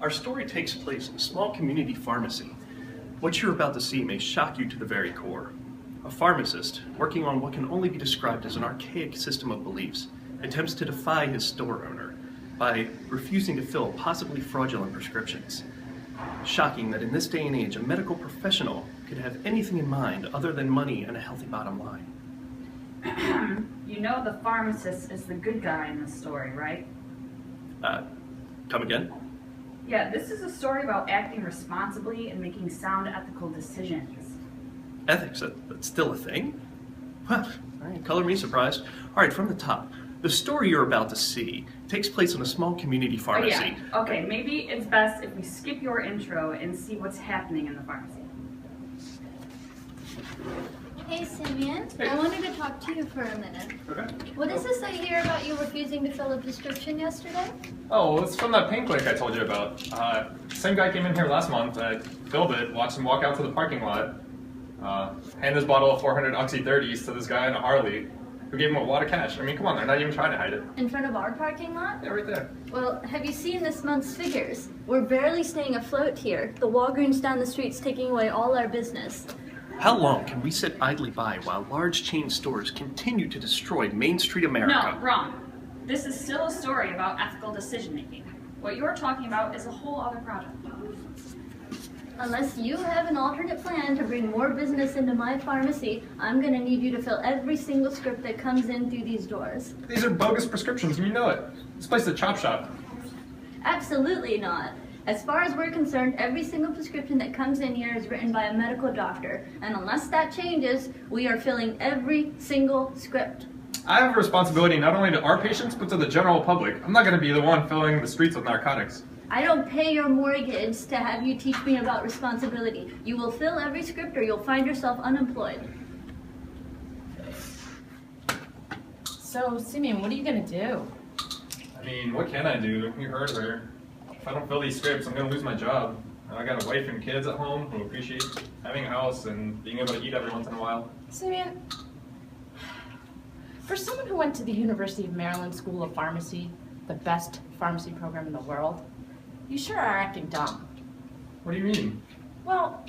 Our story takes place in a small community pharmacy. What you're about to see may shock you to the very core. A pharmacist, working on what can only be described as an archaic system of beliefs, attempts to defy his store owner by refusing to fill possibly fraudulent prescriptions. Shocking that in this day and age, a medical professional could have anything in mind other than money and a healthy bottom line. You know the pharmacist is the good guy in the story, right? Come again? Yeah, this is a story about acting responsibly and making sound ethical decisions. Ethics, that's still a thing? Well, all right, color me surprised. All right, from the top. The story you're about to see takes place in a small community pharmacy. Oh, yeah. Okay, maybe it's best if we skip your intro and see what's happening in the pharmacy. Hey, Simeon. I wanted to talk to you for a minute. Okay. What does this say here about you refusing to fill a prescription yesterday? Oh, it's from that pain clinic I told you about. Same guy came in here last month. I filled it, watched him walk out to the parking lot, hand his bottle of 400 Oxy 30s to this guy in a Harley, who gave him a wad of cash. I mean, come on, they're not even trying to hide it. In front of our parking lot? Yeah, right there. Well, have you seen this month's figures? We're barely staying afloat here. The Walgreens down the street's taking away all our business. How long can we sit idly by while large chain stores continue to destroy Main Street America? No, wrong. This is still a story about ethical decision making. What you're talking about is a whole other project. Unless you have an alternate plan to bring more business into my pharmacy, I'm gonna need you to fill every single script that comes in through these doors. These are bogus prescriptions, and you know it. This place is a chop shop. Absolutely not. As far as we're concerned, every single prescription that comes in here is written by a medical doctor. And unless that changes, we are filling every single script. I have a responsibility not only to our patients, but to the general public. I'm not going to be the one filling the streets with narcotics. I don't pay your mortgage to have you teach me about responsibility. You will fill every script or you'll find yourself unemployed. So, Simeon, what are you going to do? I mean, what can I do? You heard her. If I don't fill these scripts, I'm going to lose my job. I got a wife and kids at home who appreciate having a house and being able to eat every once in a while. Simeon, for someone who went to the University of Maryland School of Pharmacy, the best pharmacy program in the world, you sure are acting dumb. What do you mean? Well,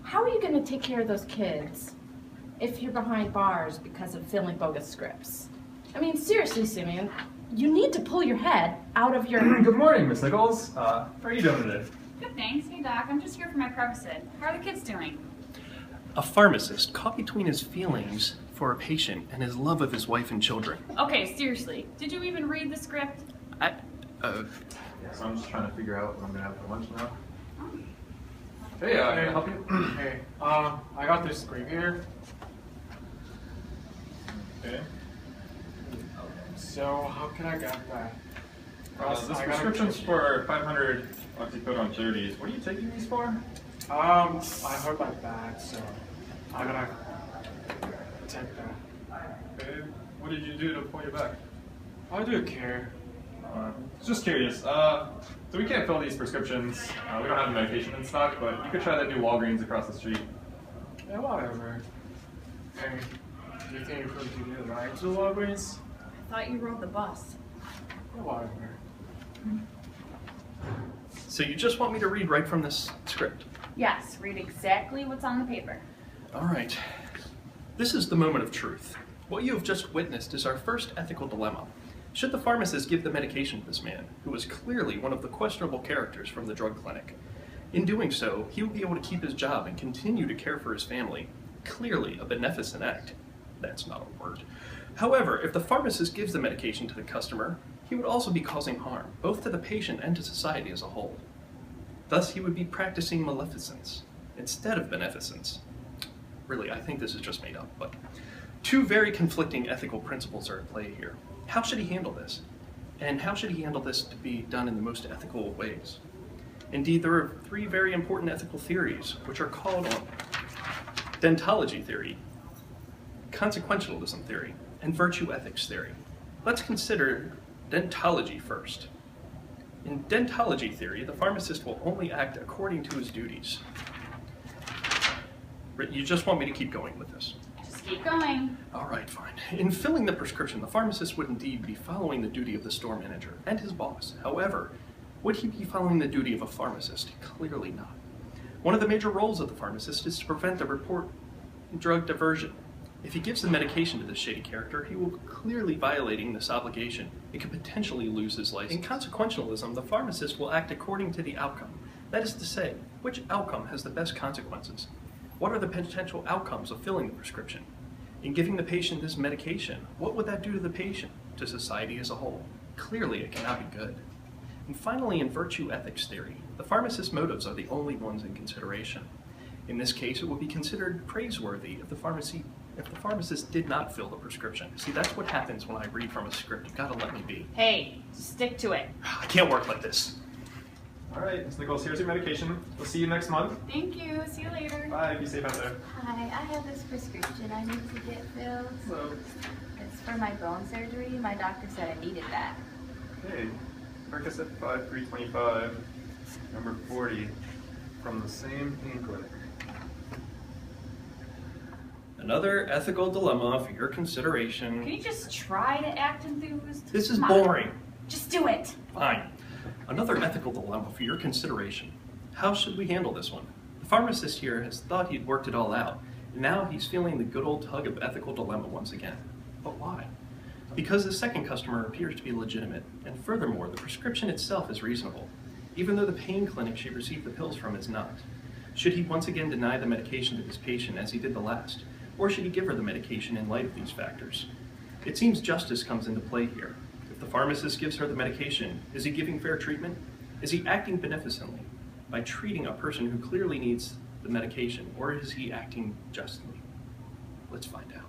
how are you going to take care of those kids if you're behind bars because of filling bogus scripts? I mean, seriously, Simeon, you need to pull your head out of your... Good morning, Miss Nichols. How are you doing today? Good, thanks. Hey, Doc. I'm just here for my Prevacid. How are the kids doing? A pharmacist caught between his feelings for a patient and his love of his wife and children. Okay, seriously. Did you even read the script? Yeah, so I'm just trying to figure out what I'm going to have for lunch now. Hey, can I help you? Hey, I got this script here. Okay. So how can I get that? This prescription's for 500 oxycodone 30s. What are you taking these for? I hurt my back, so I'm gonna take that. Okay. What did you do to pull your back? I do care. Just curious. So we can't fill these prescriptions. We don't have the medication in stock, but you could try that new Walgreens across the street. Yeah, whatever. Hey, do you think you could give me a ride to Walgreens? I thought you rode the bus. Yeah, whatever. So you just want me to read right from this script? Yes, read exactly what's on the paper. All right. This is the moment of truth. What you have just witnessed is our first ethical dilemma. Should the pharmacist give the medication to this man, who was clearly one of the questionable characters from the drug clinic? In doing so, he would be able to keep his job and continue to care for his family. Clearly a beneficent act. That's not a word. However, if the pharmacist gives the medication to the customer, he would also be causing harm, both to the patient and to society as a whole. Thus, he would be practicing maleficence instead of beneficence. Really, I think this is just made up, but two very conflicting ethical principles are at play here. How should he handle this? And how should he handle this to be done in the most ethical ways? Indeed, there are three very important ethical theories, which are called dentology theory, consequentialism theory, and virtue ethics theory. Let's consider dentology first. In dentology theory, the pharmacist will only act according to his duties. You just want me to keep going with this? Just keep going. All right, fine. In filling the prescription, the pharmacist would indeed be following the duty of the store manager and his boss. However, Would he be following the duty of a pharmacist? Clearly not. One of the major roles of the pharmacist is to prevent the report drug diversion. If he gives the medication to this shady character, he will clearly violating this obligation and could potentially lose his license. In consequentialism, the pharmacist will act according to the outcome. That is to say, which outcome has the best consequences? What are the potential outcomes of filling the prescription? In giving the patient this medication, what would that do to the patient, to society as a whole? Clearly, it cannot be good. And finally, in virtue ethics theory, the pharmacist's motives are the only ones in consideration. In this case, it would be considered praiseworthy if the pharmacist did not fill the prescription. See, that's what happens when I read from a script. You've got to let me be. Hey, stick to it. I can't work like this. All right, Ms. Nichols, here's your medication. We'll see you next month. Thank you. See you later. Bye, be safe out there. Hi, I have this prescription I need to get filled. Hello. It's for my bone surgery. My doctor said I needed that. Hey, Percocet 5325, number 40, from the same pain clinic. Another ethical dilemma for your consideration. Can you just try to act enthused? This is Come on. boring. Just do it. Fine. Another ethical dilemma for your consideration. How should we handle this one? The pharmacist here has thought he'd worked it all out, and now he's feeling the good old tug of ethical dilemma once again. But why? Because the second customer appears to be legitimate, and furthermore, the prescription itself is reasonable, even though the pain clinic she received the pills from is not. Should he once again deny the medication to this patient as he did the last, or should he give her the medication in light of these factors? It seems justice comes into play here. If the pharmacist gives her the medication, is he giving fair treatment? Is he acting beneficently by treating a person who clearly needs the medication, or is he acting justly? Let's find out.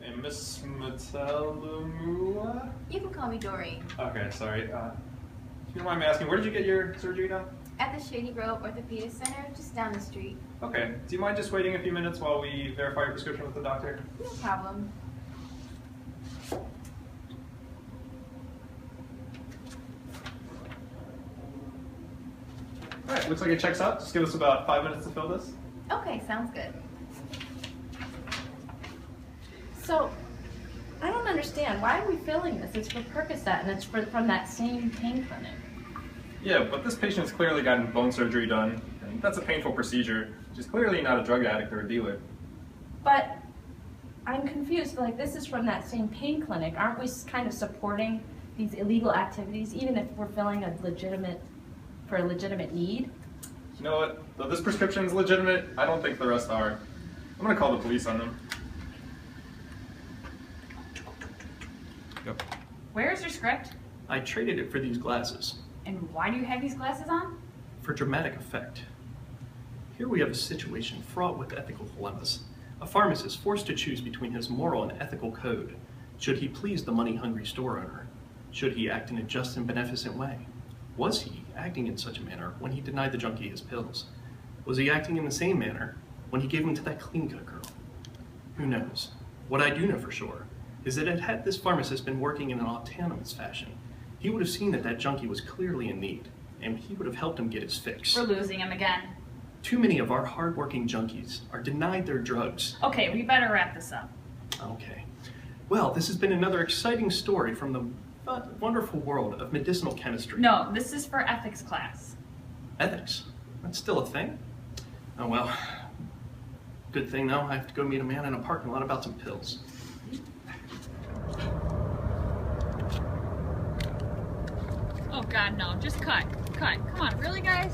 And Miss Metalumua? You can call me Doreen. Okay, sorry. If you don't mind me asking, where did you get your surgery done? At the Shady Grove Orthopedic Center, just down the street. Okay. Do you mind just waiting a few minutes while we verify your prescription with the doctor? No problem. All right, looks like it checks out. Just give us about 5 minutes to fill this. Okay, sounds good. So, I don't understand. Why are we filling this? It's for Percocet and it's from that same pain clinic. Yeah, but this patient's clearly gotten bone surgery done, and that's a painful procedure. She's clearly not a drug addict or a dealer. But I'm confused. Like, this is from that same pain clinic. Aren't we kind of supporting these illegal activities, even if we're filling a legitimate need? You know what? Though this prescription's legitimate, I don't think the rest are. I'm gonna call the police on them. Yep. Where's your script? I traded it for these glasses. And why do you have these glasses on? For dramatic effect. Here we have a situation fraught with ethical dilemmas. A pharmacist forced to choose between his moral and ethical code. Should he please the money-hungry store owner? Should he act in a just and beneficent way? Was he acting in such a manner when he denied the junkie his pills? Was he acting in the same manner when he gave them to that clean-cut girl? Who knows? What I do know for sure is that had this pharmacist been working in an autonomous fashion, he would have seen that that junkie was clearly in need, and he would have helped him get his fix. We're losing him again. Too many of our hard-working junkies are denied their drugs. Okay, we better wrap this up. Okay. Well, this has been another exciting story from the wonderful world of medicinal chemistry. No, this is for ethics class. Ethics? That's still a thing? Oh well. Good thing though, I have to go meet a man in a parking lot about some pills. Oh God, no, just cut. Come on, really guys?